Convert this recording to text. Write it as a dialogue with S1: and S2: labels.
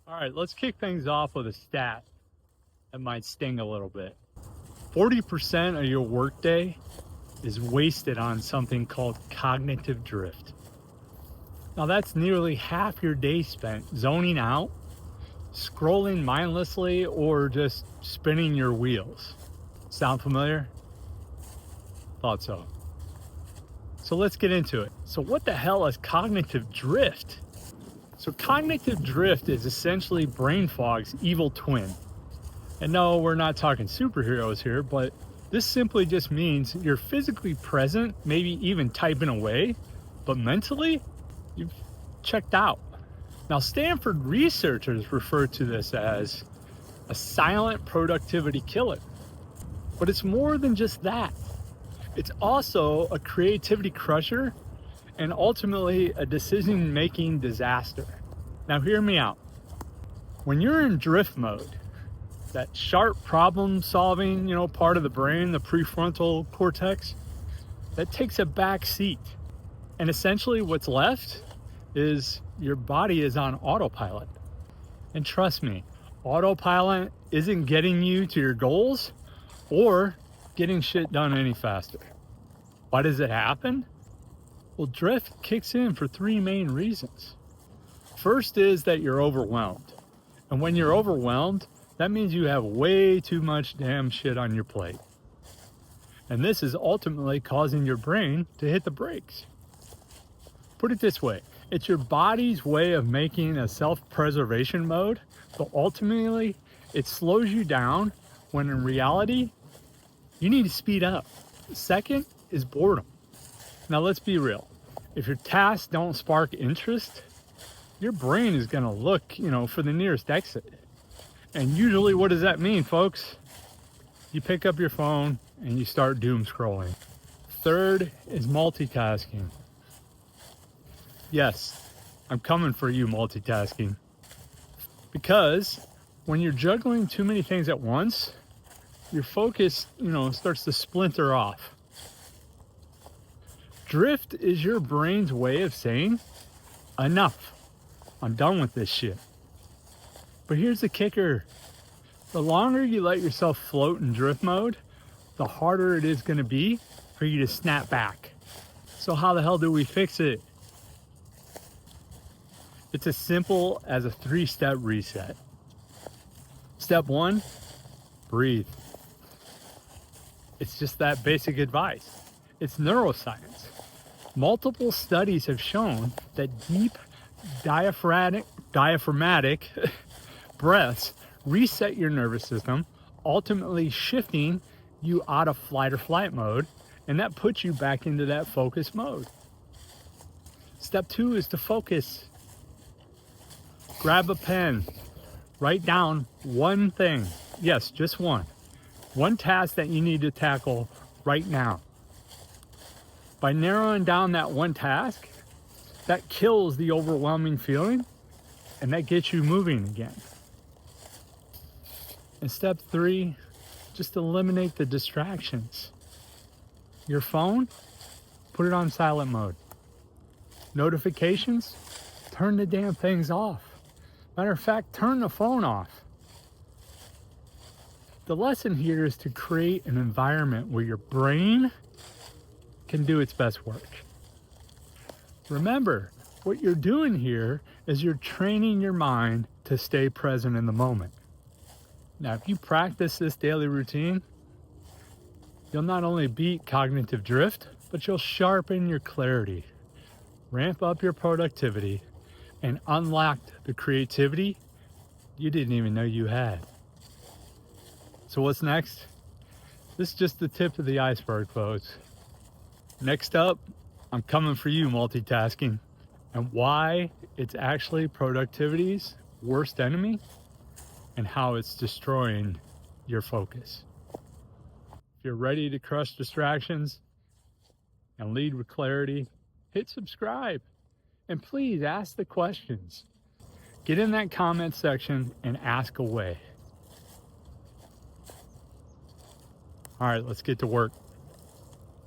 S1: All right, let's kick things off with a stat that might sting a little bit. 40% of your workday is wasted on something called cognitive drift. Now, that's nearly half your day spent zoning out, scrolling mindlessly, or just spinning your wheels. Sound familiar? Thought so. So let's get into it. So what the hell is cognitive drift? So cognitive drift is essentially brain fog's evil twin. And no, we're not talking superheroes here, but this simply just means you're physically present, maybe even typing away, but mentally, you've checked out. Now, Stanford researchers refer to this as a silent productivity killer. But it's more than just that. It's also a creativity crusher and ultimately a decision-making disaster. Now hear me out. When you're in drift mode, that sharp problem-solving, part of the brain, the prefrontal cortex, that takes a back seat. And essentially what's left is your body is on autopilot. And trust me, autopilot isn't getting you to your goals or getting shit done any faster. Why does it happen? Well, drift kicks in for three main reasons. First is that you're overwhelmed. And when you're overwhelmed, that means you have way too much damn shit on your plate. And this is ultimately causing your brain to hit the brakes. Put it this way, it's your body's way of making a self-preservation mode, but ultimately it slows you down when in reality, you need to speed up. Second is boredom. Now let's be real. If your tasks don't spark interest, your brain is gonna look, for the nearest exit. And usually what does that mean, folks? You pick up your phone and you start doom scrolling. Third is multitasking. Yes, I'm coming for you, multitasking. Because when you're juggling too many things at once, your focus, starts to splinter off. Drift is your brain's way of saying, enough, I'm done with this shit. But here's the kicker. The longer you let yourself float in drift mode, the harder it is gonna be for you to snap back. So how the hell do we fix it? It's as simple as a 3-step reset. Step 1, breathe. It's just that basic advice. It's neuroscience. Multiple studies have shown that deep diaphragmatic breaths reset your nervous system, ultimately shifting you out of flight or flight mode, and that puts you back into that focus mode. Step 2 is to focus. Grab a pen, write down one thing. Yes, just one. One task that you need to tackle right now. By narrowing down that one task, that kills the overwhelming feeling and that gets you moving again. And step 3, just eliminate the distractions. Your phone, put it on silent mode. Notifications, turn the damn things off. Matter of fact, turn the phone off. The lesson here is to create an environment where your brain can do its best work. Remember, what you're doing here is you're training your mind to stay present in the moment. Now, if you practice this daily routine, you'll not only beat cognitive drift, but you'll sharpen your clarity, ramp up your productivity, and unlock the creativity you didn't even know you had. So what's next? This is just the tip of the iceberg, folks. Next up, I'm coming for you, multitasking, and why it's actually productivity's worst enemy and how it's destroying your focus. If you're ready to crush distractions and lead with clarity, hit subscribe and please ask the questions. Get in that comment section and ask away. All right, let's get to work.